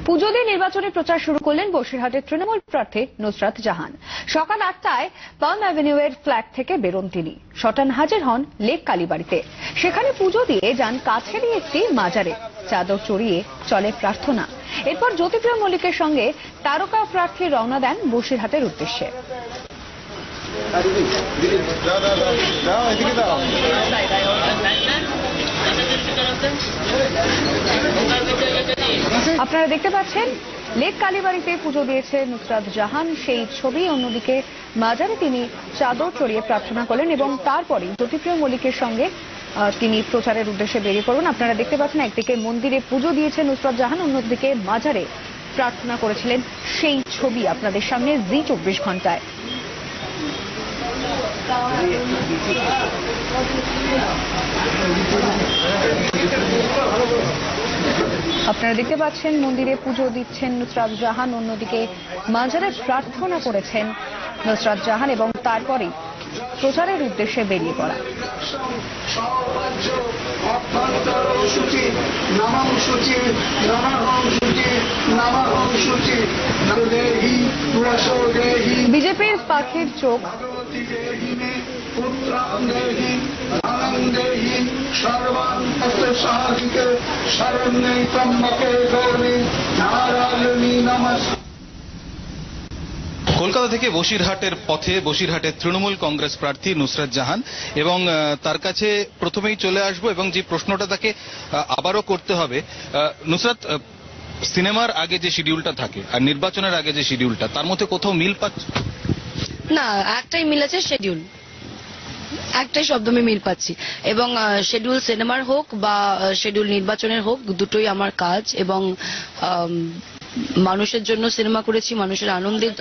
পুজো দিয়ে নির্বাচনী প্রচার শুরু করলেন বসিরহাটের তৃণমূল প্রার্থী নুসরাত জাহান। সকাল 8টায় পার্ল অ্যাভিনিউয়ের ফ্ল্যাট থেকে বেরোন তিনি। সটান হাজির হন লেক কালীবাড়িতে। সেখানে পুজো দিয়ে যান কাছেরই একটি মাজারে। চাদর চড়িয়ে চলে প্রার্থনা। এরপর জ্যোতিপ্রিয় মল্লিকের সঙ্গে তারকা প্রার্থী রওনা দেন বসিরহাটের উদ্দেশ্যে। আপনারা দেখতে পাচ্ছেন লেক কালীবাড়িতে পুজো দিয়েছে নুসরাত জাহান, সেই ছবি। অন্যদিকে মাজারে তিনি চাদর চড়িয়ে প্রার্থনা করলেন এবং তারপরে জ্যোতিপ্রিয় মল্লিকের সঙ্গে তিনি প্রচারের উদ্দেশ্যে বেরিয়ে পড়বেন। আপনারা দেখতে পাচ্ছেন একদিকে মন্দিরে পুজো দিয়েছে নুসরাত জাহান, অন্যদিকে মাজারে প্রার্থনা করেছিলেন, সেই ছবি আপনাদের সামনে জি 24 ঘন্টায়। আপনারা দেখতে পাচ্ছেন মন্দিরে পুজো দিচ্ছেন নুসরাত জাহান, অন্যদিকে মাজারে প্রার্থনা করেছেন নুসরাত জাহান এবং তারপরেই প্রচারের উদ্দেশ্যে বেরিয়ে পড়া। বিজেপির পাখির চোখ কলকাতা থেকে বসিরহাটের পথে বসিরহাটের তৃণমূল কংগ্রেস প্রার্থী নুসরাত জাহান এবং তার কাছে প্রথমেই চলে আসবো এবং যে প্রশ্নটা তাকে আবারও করতে হবে, নুসরাত, সিনেমার আগে যে শিডিউলটা থাকে আর নির্বাচনের আগে যে শিডিউলটা, তার মধ্যে কোথাও মিল পাচ্ছ? না, একটাই মিল আছে, শিডিউল। একটাই শব্দ আমি মিল পাচ্ছি এবং শিডিউল সিনেমার হোক বা শিডিউল নির্বাচনের হোক, দুটোই আমার কাজ এবং মানুষের জন্য সিনেমা করেছি, মানুষের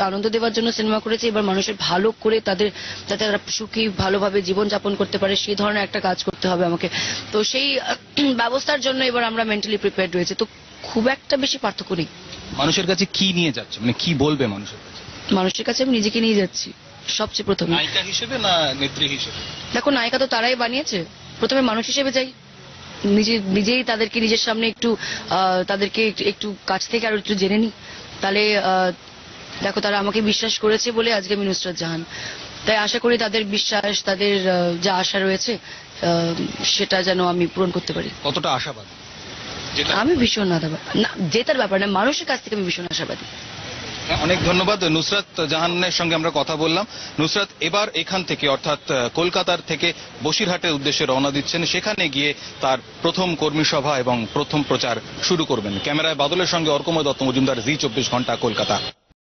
আনন্দ দেওয়ার জন্য সিনেমা করেছি। এবার মানুষের ভালো করে তাদের যাতে তারা সুখী ভালোভাবে জীবনযাপন করতে পারে সেই ধরনের একটা কাজ করতে হবে আমাকে। তো সেই ব্যবস্থার জন্য এবার আমরা মেন্টালি প্রিপেয়ার্ড রয়েছে। তো খুব একটা বেশি পার্থক্য নেই। মানুষের কাছে কি নিয়ে যাচ্ছে, মানে কি বলবে মানুষের কাছে? মানুষের কাছে আমি নিজেকে নিয়ে যাচ্ছি সবচেয়ে প্রথমে। নায়িকা হিসেবে না নেত্রী হিসেবে? দেখো, নায়িকা তো তারাই বানিয়েছে, প্রথমে মানুষ হিসেবে যাই, নিজেই তাদেরকে নিজের সামনে একটু তাদেরকে একটু কাছ থেকে আরো একটু জেনে নিই। তাহলে দেখো, তারা আমাকে বিশ্বাস করেছে বলে আজকে আমি নুসরাত জাহান। তাই আশা করি তাদের বিশ্বাস, তাদের যা আশা রয়েছে সেটা যেন আমি পূরণ করতে পারি। কতটা আশাবাদী? আমি ভীষণ জেতার ব্যাপার না, মানুষের কাছ থেকে আমি ভীষণ আশাবাদী। অনেক ধন্যবাদ। নুসরাত জাহানের সঙ্গে আমরা কথা বললাম। নুসরাত এবার এখান থেকে অর্থাৎ কলকাতার থেকে বসিরহাটের উদ্দেশ্যে রওনা দিচ্ছেন। সেখানে গিয়ে তার প্রথম কর্মী সভা এবং প্রথম প্রচার শুরু করবেন। ক্যামেরায় বাদলের সঙ্গে অর্কময় দত্ত মজুমদার, জি 24 ঘন্টা, কলকাতা।